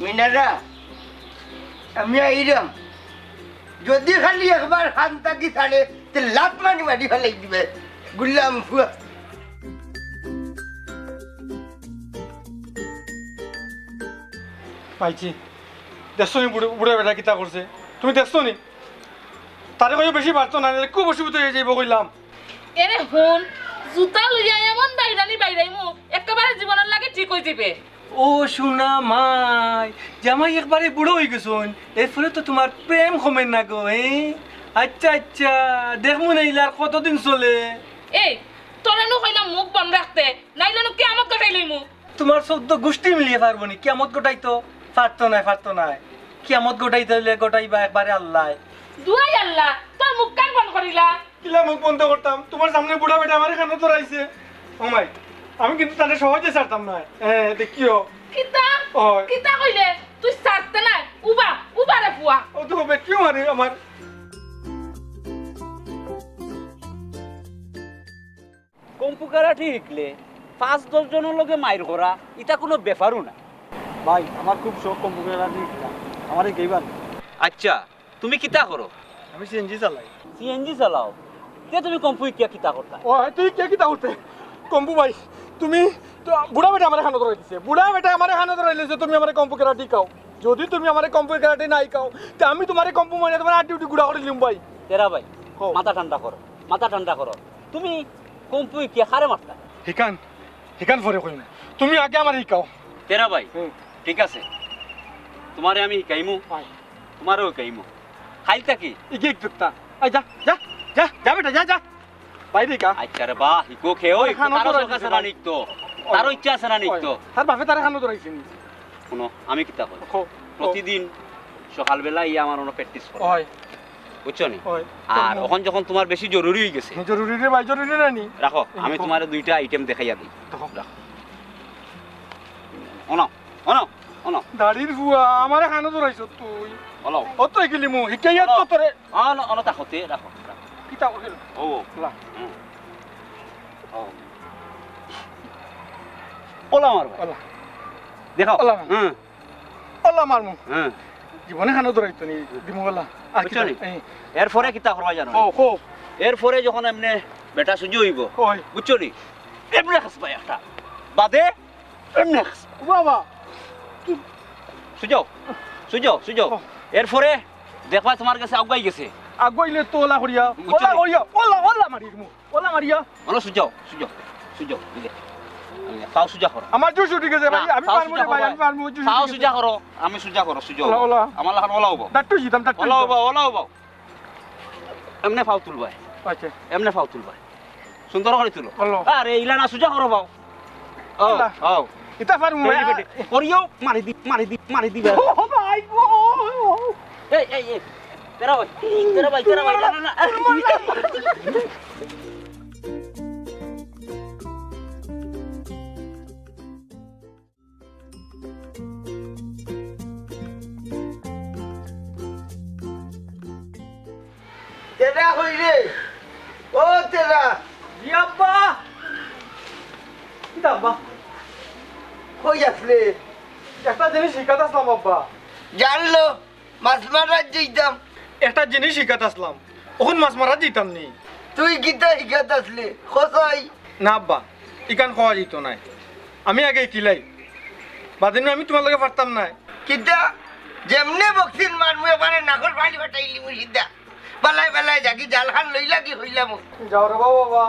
মিনারা আমি আইরাম যদি খালি একবার খান্তা কি ছাড়ে তে লাত মারি মারি ফেলাই দিবে গুল্লাম ফুয়া পাইছি দেখছো নি বুড়া বেটা কিতা করছে তুমি দেখছো নি তারে কই বেশি পারতো না খুব অসুবিধা হয়ে যাইব কইলাম এরে হুন জুতা লইয়া এমন বাইরাইমু একেবারে জীবনের লাগে ঠিক হয়ে যাবে ও সোনা মাই জামাই একবারে বুড়ো হয়ে গেছুন এরপরে তো তোমার প্রেম কমে না গো আচ্ছা আচ্ছা দেখবো না ইলার কতদিন চলে এই তোরানো কইলাম মুখ বন্ধ রাখতে নাইলে কে আমাকে কাটাই লইমু তোমার 14 গোষ্ঠী মিলিয়ে পারবো নি কিয়ামত গোটাই তো পারতো না কিয়ামত গোটাইতে হইলে গোটাইবা একবারে আল্লাহ দুয়াই আল্লাহ তোর মুখ কান বন্ধ করিলা কিলা মুখ বন্ধ করতাম তোমার সামনে বুড়া বেটা আমার এখানে তো রাইছে ও মাই আমি কিন্তু তাদের সহজে ছাড়তাম না হ্যাঁ দেখিও কিতা ওই। কিতা কইলে তুই ছাড়তে না উবারে ফুয়া ও তো হবে কিউ মারে আমার কম্পুকারা ঠিকলে 5-10 জনের লগে মাইর করা এটা কোনো ব্যাপারও না ভাই আমার খুব শখ কম্পিউটার আমার এই গেইবার আচ্ছা তুমি কিতা করো আমি সিএনজি চালাই সিএনজি চালাও কে তুমি কম্পু কিতা করতা ও তুই কে কিতা উঠতে কম্পু ভাই তুমি তো বুড়া বেটা আমার এখানে ধরে দিছে বুড়া বেটা আমার এখানে ধরে দিছে তুমি আমার কম্পু কেরাটি খাও যদি তুমি আমার কম্পু কেরাটি নাই খাও তে আমি তোমার কম্পু মানে তোমার আটি উটি গুড়া করে দিলাম ভাই তেরা ভাই হো। মাথা ঠান্ডা করো তুমি কম্পু কে খারে মারতা হিকান পরে কইম তুমি আগে আমার শিকাও তেরা ভাই ঠিক আছে তোমারে আমি শিকাইমু ভাই তোমারও শিকাইমু খাইতা কি ইগে একটুটা আই যা যা যা যা বেটা যা যা বাইরে কা আচ্ছা রে বাহ হিকো খেও এখানেও তো তারও রয়েছে শখ আছে ভাই। না নিকতো তারও ইচ্ছা আছে না নিকতো তার বাপে তার এখানে ধরাইছে শুনো আমি কিতা করি খো প্রতিদিন সকালবেলা ইয়ে আমার অন্য প্র্যাকটিস করে হয় বুঝছো নি হয় আর এখন যখন তোমার বেশি জরুরি হয়ে গেছে জরুরি রে ভাই জরুরি না নি রাখো আমি দেখো। তোমার দুইটা আইটেম দেখাইয়া দিই দেখো। রাখো অনাও অনাও অনাও দাড়ির বুয়া আমার এখানে ধরাইছো তুই অলাও ও তো গেলি মু হিকাইয়া তো তোরে অন অন তাকতে রাখো রাখো। কিতা কইল ও লা হুম। ও ওলা মার ভাই ওলা দেখাও ওলা মার। হুম ওলা মারমু হুম জীবনে খানো ধরাইতো নি দিমু ওলা আর বুঝছো নি? কি এরপরে কিতা করবা জানো ও কো এরপরে যখন এমনি বেটা সুজি হইব কই বুঝছো নি এমনি খাসবা একটা বাদে এমনি খাসবা বাবা সুজাও সুজাও ও। এরপরে দেখবা তোমার কাছে আগাই গেছে আগুইলে তো ওলা করিয়া বুঝছো ওলা নি? করিয়া ওলা মারিমু ওলা মারিয়া বলো সুজাও বুঝলে পাও সুজা করো আমার জোশ উঠে গেছে ভাই আমি পাও পারমু সুজা রে ভাই করো আমি পারমু জোশ পাও উঠে সুজা গেছে করো আমি সুজা করো সুজা ওলা, ওলা। আমার লাখান ওলা হবো ডাট্টু জিতাম ডাট্টু ওলা হবো এমনে ফাও তুলবাই আচ্ছা এমনে ফাও তুলবাই সুন্দর করে তুলো ওলা। আরে ইলা না সুজা করো পাও ও ওলা। ও ইতা পারমু ভাই করিও মারি দিবে ও ভাই গো এই তেরা ভাই না না তেরা হই রে ও তেরা ইয়াব্বা কিতা আব্বা কই আসলে একটা জিনিস শিখাতে আসলাম আব্বা জানলো মাছ মারার যেতাম একটা জিনিস শিখাতে আসলাম ওখান মাছ মারা যেতাম নি তুই গীতা শিখাত আসলে খসাই না আব্বা ইকান খাওয়া যেত নাই আমি আগে কিলাই বাদিন আমি তোমার লগে পারতাম না কিতা যেমনে বক্সিন মারমু এবারে নাকল ফাড়ি ফাটাইলি মুর্শিদা বালাই বালাই জাগি জাল খান লইলা কি হইলাম যাও রে বাবা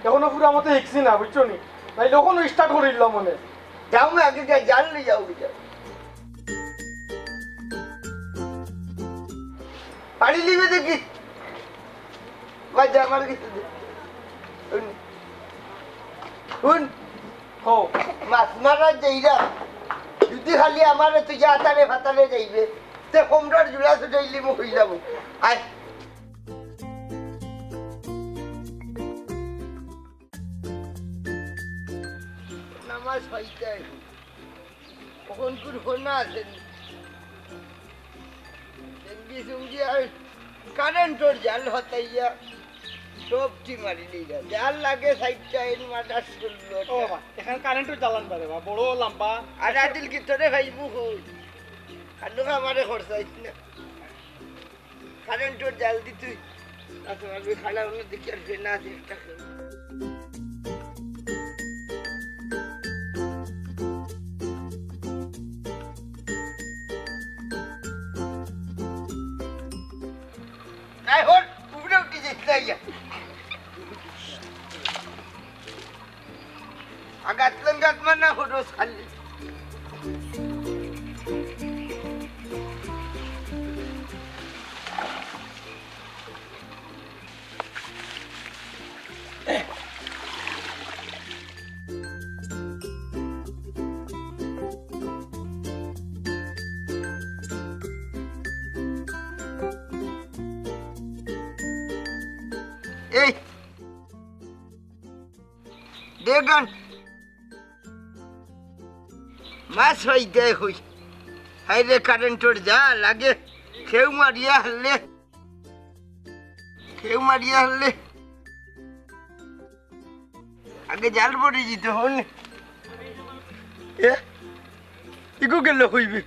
এখনো পুরো মতো শিখছি না বুঝছো নি তাই তখন স্টার্ট করে দিলাম মনে যাও না আগে যাই জাল লই যাও বুঝা পানি লিবে দেখি বাজা আমার কিছু দে শুন হো মাছ মারার যাইরা যদি খালি আমার তুই যা আতারে ফাতারে যাইবে তে কমরার জুড়া ছুটাইলি মুখ হই যাব আয় নামাজ হইতে কখন কোন ফোনা আছেন সঙ্গী সঙ্গী আর কারেন্টর জাল হতাইয়া সবটি মারি নিয়ে জাল লাগে সাইডটা এর মাটাস করলো ও বাবা এখানে কারেন্টের জ্বালান পারে বা বড় লম্বা আর আদিল কি তোরে ভাই মুখ খানো আমারে খরচাইছ না কারেন্টের জাল দি তুই তারপর আমি খানা অন্য দেখি আর ফের না চেষ্টা করি নাই হল উপরে উঠে যেতে যাইয়া আগাত লঙ্গাত মানা হলো খালি এই দেখুন মাছ হইতে হই হাইরে কারেন্টর যা লাগে খেউ মারিয়া হলে আগে জাল পড়ে যেতে হন ইগু গেল হইবি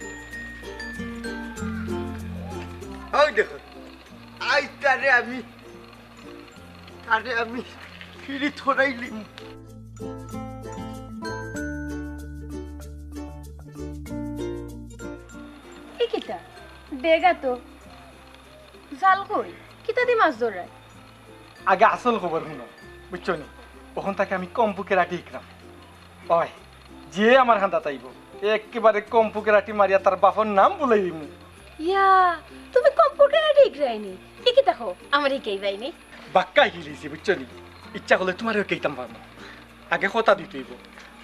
ওই দেখো আজ তারে আমি ফিরি থরাইলিম কিতা বেগা তো জাল কই কিতা দি মাছ ধরায় আগে আসল খবর শুনো বুঝছো নি ওখান থেকে আমি কম্পুকে রাটি ইকরাম ওই যে আমার খান্দা তাইব একেবারে কম্পুকে রাটি মারিয়া তার বাপর নাম বলে দিম ইয়া তুমি কম্পিউটারে ঠিক রাইনি কি দেখো আমার কেই রাইনি বাক্কা হিলিছি বুঝছো নি ইচ্ছা করলে তোমারও কেইতাম পারবো আগে কথা দিতেইব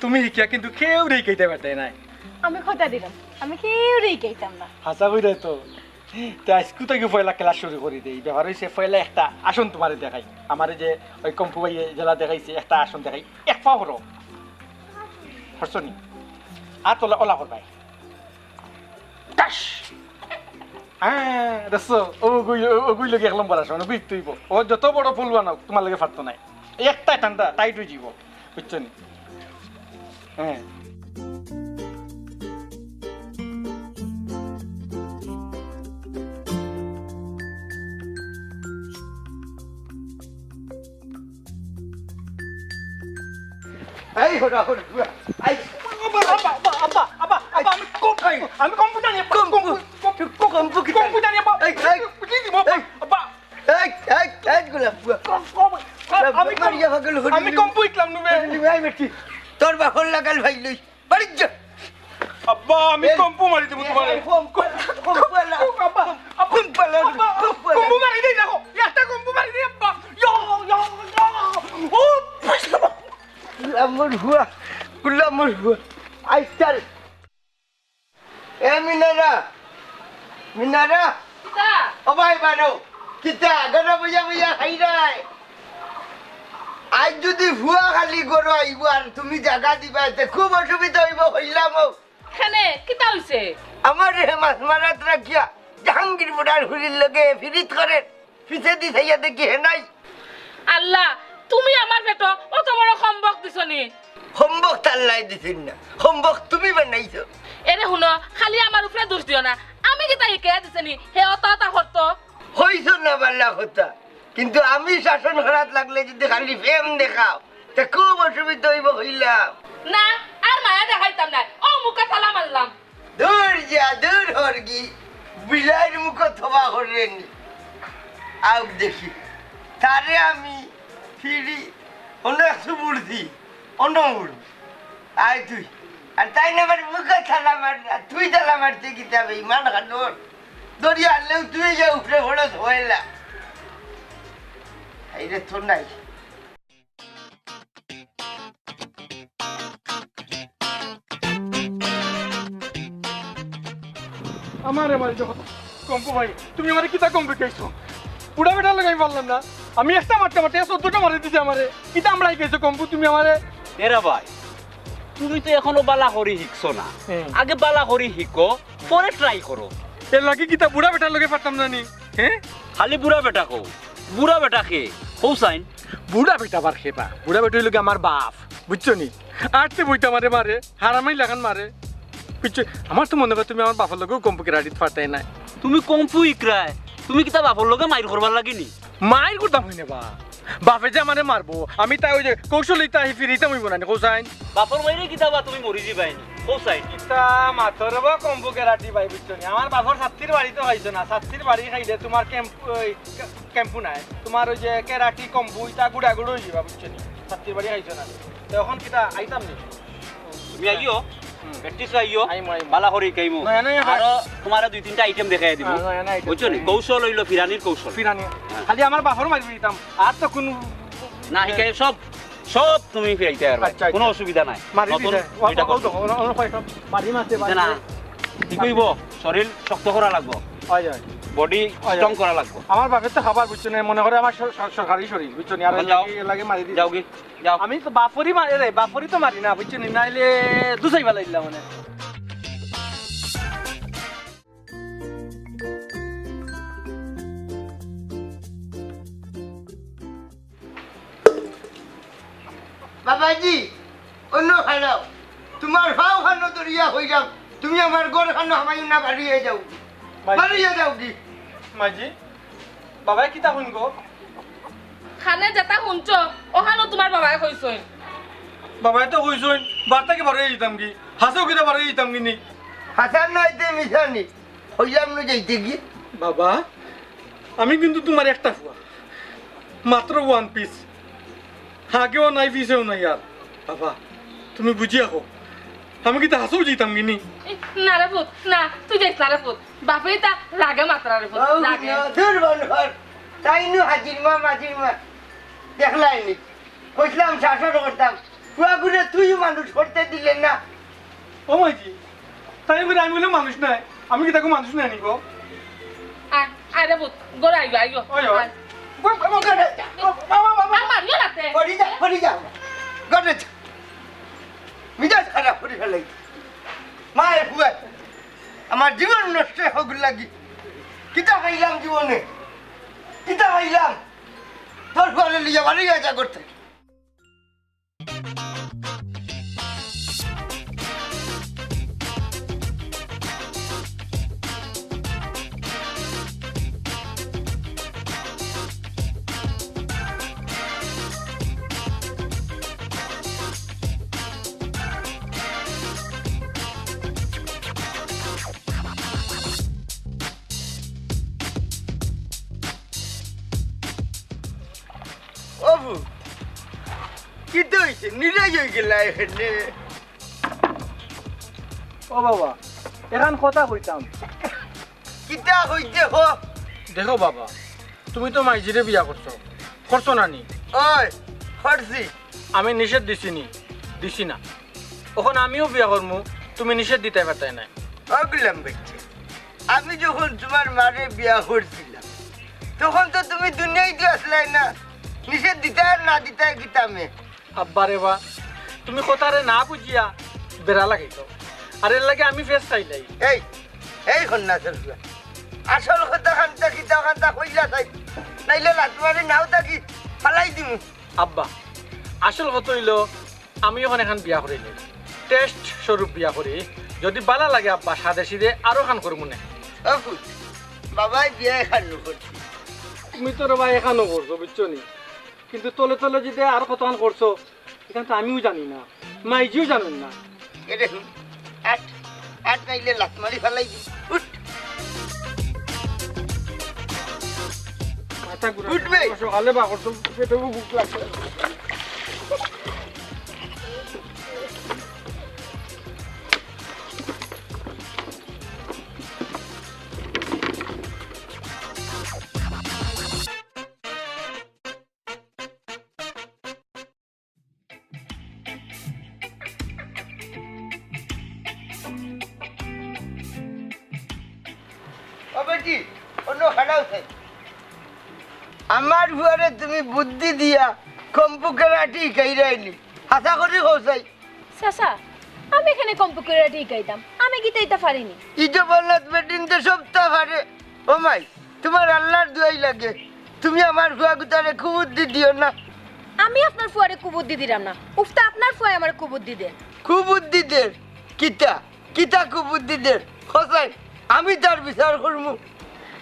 তুমি শিকিয়া কিন্তু কেউ রে কেইতে পারতে নাই আমি কথা দিলাম আমি কেউ রেই কেইতাম না হাসা কইরে তো আজকু থেকে পয়লা ক্লাস শুরু করে দেই ব্যবহার হয়েছে পয়লা একটা আসন তোমারে দেখাই আমারে যে ওই কম্পু ভাইয়ে জেলা দেখাইছে একটা আসন দেখাই এক পা হরো হরসনি আর তোলা ওলা করবাই টাস হ্যাঁ দেখছো ওগুই লগে এক নম্বর আসন ওগুই তুইব ও যত বড় ফুল বানাও তোমার লগে ফাটতো নাই একটাই ঠান্ডা টাইট হয়ে যাব বুঝছো নি হ্যাঁ এই হরা আই আমি কম্পিউটার নিয়ে কম্পিউটার নিয়ে আমি কম্পিউটার নুবে তোর বাপর লাগাল ভাই লই বাড়ি যা আব্বা আমি কম্পু মারি দেব তোমারে কম্পু মারি দেই দেখো একটা কম্পু মারি দেই আব্বা ও কুলামর হুয়া আই চল এ মিনারা কিতা ও ভাই বানো কিতা গড়া বুঝা খাই রাই আজ যদি ভুয়া খালি গরো আইব আর তুমি জায়গা দিবা তে খুব অসুবিধা হইব হইলাম খানে কিতা হইছে আমার হে মাছ মারাত রাখিয়া জাহাঙ্গীর বুড়ার হুলির লগে ফিরিত করেন পিছে দি থাইয়া দেখি হে নাই আল্লাহ তুমি আমার পেটো অত বড় সম্বক দিছনি হোমবক তাল্লাই দিছেন না হোমবক তুমি বানাইছো এরে শুনো খালি আমার উপরে দোষ দিও না আমি কিতা শিকাই দিছনি হে অত করত হইছ না বাল্লা কথা কিন্তু আমি শাসন করাত লাগলে যদি খালি ফেম দেখাও তে খুব অসুবিধা হইব হইলাম না আর মায়া দেখাইতাম না ও মুখে তালা মারলাম দূর হরগি বিলাইয়ের মুখ থবা করেনি আউ দেখি তারে আমি ফিরি অনেক সুবুর্দি অনমুর আয় তুই আর তাই না আমার মুখে থালা মার তুই থালা মারতে গিতে হবে ইমান খানোর দরিয়া আনলেও তুই যা উপরে হড়স হইলা এইরে তোর নাই আমারে মারি দেখো কম্পু ভাই তুমি আমারে কিতা কম্পু খাইছো পুরা বেটা লাগাই পারলাম না আমি একটা মারতে 14টা মারি দিছি আমারে কিতা আমরাই খাইছো কম্পু তুমি আমারে এরা ভাই তুমি তো এখনো বালা করি শিখছো না হুম। আগে বালা করি শিখো পরে ট্রাই করো এর লাগি কিতা বুড়া বেটার লগে পারতাম না নি হ্যাঁ খালি বুড়া বেটা কো বুড়া বেটা খে হৌসাইন বুড়া বেটা বার খেপা বুড়া বেটা লগে আমার বাপ বুঝছো নি আটতে বইটা মারে হারামাই লাগান মারে পিছু আমার তো মনে হয় তুমি আমার বাবার লগেও কম্পু কেরাটিতে পারতাই নাই তুমি কম্পু ইকরায় তুমি কিতা বাপর লগে মাইর করবার লাগিনি মায়ের করতাম হইনে বা বাপে যে আমারে মারবো আমি তাই ওই যে কৌশলিতা আহি ফিরিতে মুই বনানি কৌসাইন বাপর মাইরে কিতা বা তুমি মরি যাবাইনি কোসাই ইতা মাথর বা কম্পু কেরাটি ভাই বুঝছো নি আমার বাবার ছাত্রীর বাড়িতে খাইছো না ছাত্রীর বাড়ি খাইলে তোমার ক্যাম্পু নাই তোমার ওই যে কেরাটি কম্পু ইতা গুড়া গুড়ো হয়ে যাবা বুঝছো নি ছাত্রীর বাড়ি খাইছো না তো এখন কিতা আইতাম নি তুমি আইও প্র্যাকটিস আইও আইমো, আইমো। বালা করে কাইমো নয়া নয়া আর তোমার দুই তিনটা আইটেম দেখাই দিব হ্যাঁ, নয়া নয়া item বুঝছো নি দেখাই। কৌশল হইলো ফিরানির কৌশল ফিরানি খালি আমার বাপর মারি দিতাম আর তো কোনো না হিকাই সব সব তুমি ফিরাইতে পারবে আচ্ছা, আচ্ছা। কোনো অসুবিধা নাই মারি নতুন দিতে যেটা করছো। মারি মারতে বুঝছে না কি কইব শরীর শক্ত করা লাগবো হয় হয় বডি স্ট্রং করা লাগবো আমার বাপের তো খাবার বুঝছো না মনে করে আমার সরকারি শরীর বুঝছো না আর এখন যাও। লাগে মারি দিই যাও কি যাও আমি তো বাপরই মারি রে বাপরই তো মারি না বুঝছো না নাইলে দুসাই বেলা দিলাম মানে বাবাজি অন্য খানাও তোমার ভাও খানো দরিয়া হয়ে যাও তুমি আমার গড় খানো আমায় না বাড়িয়ে যাও বাড়িয়ে যাও কি মাঝি বাবাই কিতা শুন গো খানে যেটা শুনছ ওখানো তোমার বাবাই কইছই বাবাই তো কইছই বার্তাকে বাড়িয়ে দিতাম কি হাসেও কিতা বাড়িয়ে দিতাম কি নি হাসান নয়তে মিশানি হইলাম না যাইতে কি বাবা আমি কিন্তু তোমার একটা ফুয়া মাত্র ওয়ান পিস হাগেও নাই পিসেও নাই আর বাবা তুমি বুঝিয়া হো আমি কি তা হাসেও যেতাম কিনি না রে পুত না তুই যাইস না রে পুত বাপেই তা রাগে মাত্রা রে পুত রাগে দুর্বল ঘর তাই নু হাজির মা মাঝির মা দেখলাইনি কইছিলাম শাসন করতাম কুয়া ঘুরে তুইও মানুষ করতে দিলেন না ও মাইজি তাই বলে আমি বলে মানুষ নাই আমি কি তাকে মানুষ নাই নি গো আয় আয় রে পুত গোড়া আইও আইও ওই ওই। আর মারিও রাতে পড়ি যাও গড়ে মিজাজ খারাপ করে ফেলাই মায়ের কুয়া আমার জীবন নষ্ট হোক লাগি কিতা পাইলাম জীবনে কিতা পাইলাম তোর ঘরে লিয়ে বাড়ি যা করতে অবু কি তো হয়েছে নিরাজ হয়ে গেল এখানে ও বাবা এখন কথা কইতাম কিতা হইতে হো দেখো বাবা তুমি তো মাইজিরে বিয়া করছো না নি ওই হরছি আমি নিষেধ দিছি না ওখানে আমিও বিয়া করমু তুমি নিষেধ দিতে পারতাই নাই অগলাম বেচ্ছে আমি যখন তোমার মারে বিয়া করছিলাম তখন তো তুমি দুনিয়ায় দিয়ে আসলাই না নিষেধ দিতে আর না দিতে গীতামে আব্বা রে বা তুমি কথারে না বুঝিয়া বেড়া লাগাইছ আর এর লাগে আমি ফেস চাইলাই এই এই কন্যা চলবা আসল কথা খান্তা কিতা খান্তা কইলা চাই নাইলে লাটমারে নাও থাকি ফালাই দিমু আব্বা আসল কথা হইল আমি ওখানে এখন বিয়া করিলে টেস্ট স্বরূপ বিয়া করি যদি বালা লাগে আব্বা সাদে সিদে আরো খান করবো না অকুল বাবাই বিয়া খানু করছি তুমি তো রবা এখানো করছো বুঝছো নি কিন্তু তলে তলে যদি আর কতক্ষণ করছো এখান তো আমিও জানি না মাইজিও জানেন না এটা আট আট নাইলে লাটমারি ফালাই দিম উঠ মাথা ঘুরে উঠবে। সকালে বা করছো পেটে ভুক লাগছে অবেটি অন্য খাড়াও থাই আমার ঘরে তুমি বুদ্ধি দিয়া কম্পু কেরাটি খাইরাইলি হাসা করি হোসাই চাচা আমি এখানে কম্পিউটার শিকাইতাম আমি কি তাইতা পারিনি ইজো বলনত বেটিন তো সপ্তাহ হারে ও মাই তোমার আল্লাহর দুয়াই লাগে তুমি আমার ফুয়া গুতারে খুব বুদ্ধি দিও না আমি আপনার ফুয়ারে কুবুদ্ধি দিলাম না উফতা আপনার ফুয়া আমার কুবুদ্ধি দেন খুব বুদ্ধি দের কিতা কিতা কুবুদ্ধি দে খসাই আমি তার বিচার করবো।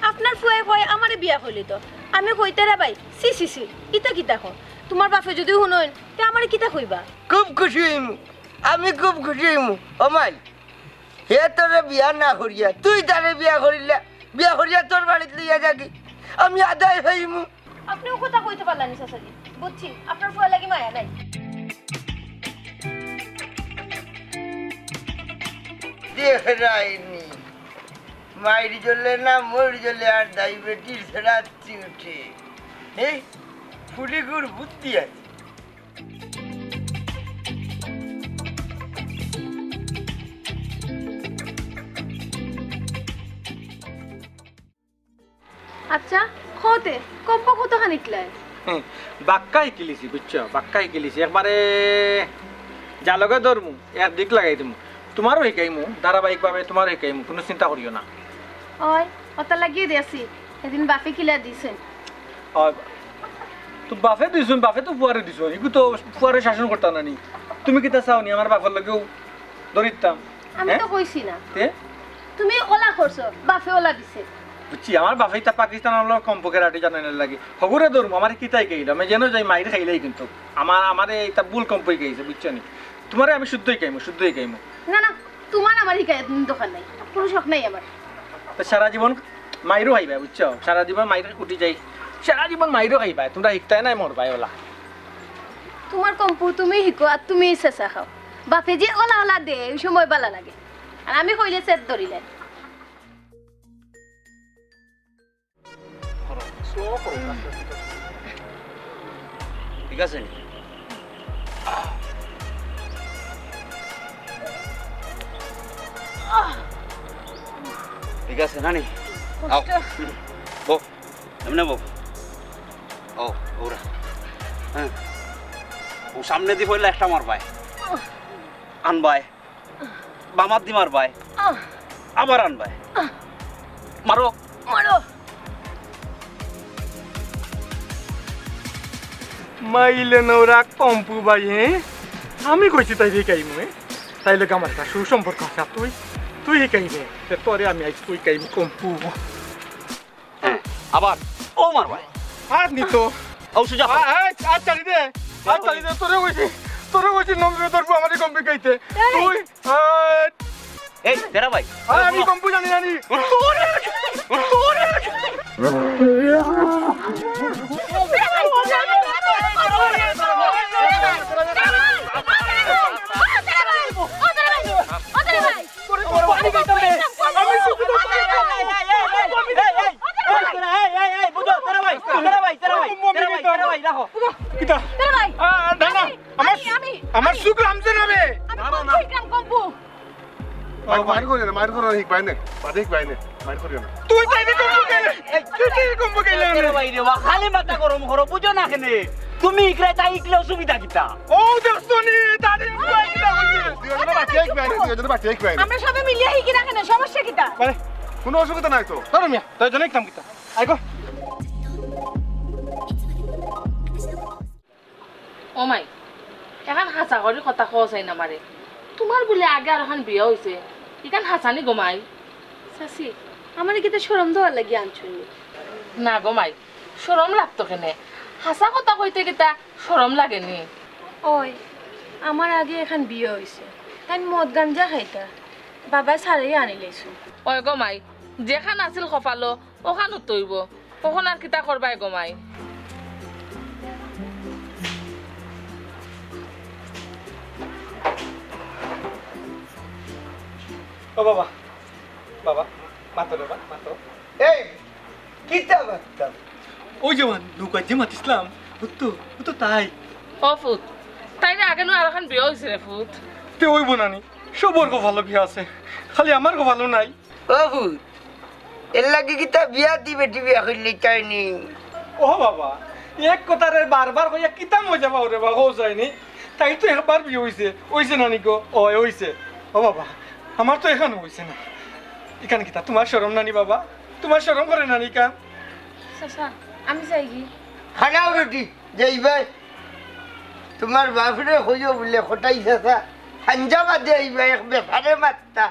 আপনার ফুয়ে কয় আমারে বিয়া হইলি তো আমি কইতে রে ভাই সি সি সি ইতা কিতা কো তোমার বাপে যদি শুনইন তে আমারে কিতা কইবা? খুব খুশি হইমু, আমি খুব খুশি হইমু। ওমাই হে তোরে বিয়া না করিয়া তুই তারে বিয়া করিলা, বিয়া করিয়া তোর বাড়িতে লইয়া যাকি আমি আদায় হইমু। আপনিও কথা কইতে পারলেন চাচাজি, বুঝছি আপনার ফুয়া লাগি মায়া নাই। দেখ রাইনি মাইর জ্বলে না ময়ূর জ্বলে আর ডায়াবেটিস রাত্রি উঠে এই ফুলিগুর বুদ্ধি আছে। আচ্ছা খতে কম্প কত খানিকলাই? বাক্কা শিকিলিছি বুঝছো, বাক্কা শিকিলিছি একবারে যা লগে ধরমু এক দিক লাগাই দিমু। তোমারও শিকাইমু ধারাবাহিকভাবে, তোমারও শিকাইমু, কোনো চিন্তা করিও না। ওই ওটা লাগিয়ে দিয়েছি এদিন বাপে কিলা দিছেন। তো বাপে দিছুন, বাপে তো ফুয়ারে দিছো, এগু তো ফুয়ারে শাসন করতাম না নি। তুমি কিতা চাওনি আমার বাপের লগেও ধরিতাম? আমি তো কইছি না, তে তুমি ওলা করছো, বাপে ওলা দিছে। বুঝছি আমার বাপে তা পাকিস্তান আমার কম্পকে রাটি জানাই লাগে হগুরে ধরবো আমার কিতাই খাইল আমি যেন যাই মাইর খাইলেই কিন্তু আমারে এটা ভুল কম্পই খাইছে বুঝছো নি। তোমারে আমি শুদ্ধই খাইমু, শুদ্ধই খাইমু। না না তোমার আমার হিকায় দোকান নাই, কোনো শখ নাই আমার। তো সারা জীবন মাইরও খাইবা বুঝছো, সারা জীবন মাইরে কুটি যাই, সারা জীবন মাইরও খাইবা, তোমরা শিখতাই নাই মরবাই ওলা। তোমার কম্পু তুমি শিকো আর তুমি চেঁচা খাও, বাপে যে ওলা ওলা দে ওই সময় বালা লাগে আর আমি কইলে চেত ধরিলে। ঠিক আছে ঠিক আছে নানি আও বো এমনে বো ও ওরা হ্যাঁ ও সামনে দি হইলে একটা মারবাই আনবাই বামার দি মারবাই আবার আনবাই মারো মারো। মাইলে নৌরা কম্পু ভাই, হ্যাঁ আমি কইছি তাই শিকাইমু, তাই লোক আমার একটা সুসম্পর্ক আছে, তুই তুই শিকাইবে তোরে আমি আজ তুই কাইম কম্পু হ্যাঁ আবার ও মারবাই আর নিতো ও সুজা আর চালি দে, আর চালি দে, তোরে কইছি নম্বরে ধরবো আমাদের কম্পি খাইতে তুই এই তেরা ভাই আমি কম্পু জানি জানি আমার সুখ রামছে নামে মাইর করি না, মাইর করে হিক বাইনে, বাদে হিক বাইনে, মাইর করি না। তুই তাইলে কম্পু খাইলে, তুই তাইলে কম্পু খাইলে খালি মাথা গরম করো বুঝো না কেনে তুমি ইকরাই তাই ইকলে অসুবিধা কিতা ও দস্তনি দাদি কইলা দুইজনে বাকি হিক বাইনে, দুইজনে বাকি হিক বাইনে। আমরা সবে মিলিয়ে হিকি না কেন, সমস্যা কিটা? মানে কোনো অসুবিধা নাই তো। ধরো মিয়া তুই জনে কাম কিতা আইগো। ও মাই এখন হাঁচা করে কথা কোয়া যায় না মারে, তোমার বলে আগে আর এখন বিয়ে হয়েছে ইখান হাঁচানি গোমাই। চাচি আমার কিতা শরম দেওয়ার লাগি আনছুন না গোমাই সরম লাগতো কেনে, হাঁচা কথা কইতে গেতা সরম লাগেনি। ওই আমার আগে এখন বিয়ে হয়েছে তাই মদ গাঞ্জা খাইতা বাবা ছাড়াই আনি লাইছো। ওই গোমাই যেখান আছিল কপালো ওখান উতইব, ওখান আর কিতা করবাই গোমাই। ও বাবা বাবা মাতো রে বাবা মাতো। এই কিতা বার্তাম ওই যেমন নৌকা যে মাতিছিলাম ও তো তাই ও ফুট তাইলে আগে নো আর এখন বিয়ে হয়েছে রে ফুট। তে ওই বোনানি সবর ভালো বিয়ে আছে, খালি আমার ভালো নাই। বাবু এর লাগে কিতা বিয়া দিবে বিয়া হইলে চাইনি। ও বাবা এক কথারে বারবার কইয়া কিতা মজা পাও রে বাবা, হো যায়নি তাই তো একবার বিয়ে হইছে নানি গো। ও হইছে ও বাবা, আমার তো এখানে হইছে না। এখানে কিতা তোমার শরম নানি বাবা, তোমার শরম করে নানি কান। চাচা আমি যাই কি খানাও রুটি যাইবাই তোমার বাপরে হইও বলে খটাই চাচা হাঞ্জা বাদে আইবা এক ব্যাপারে মাত্তা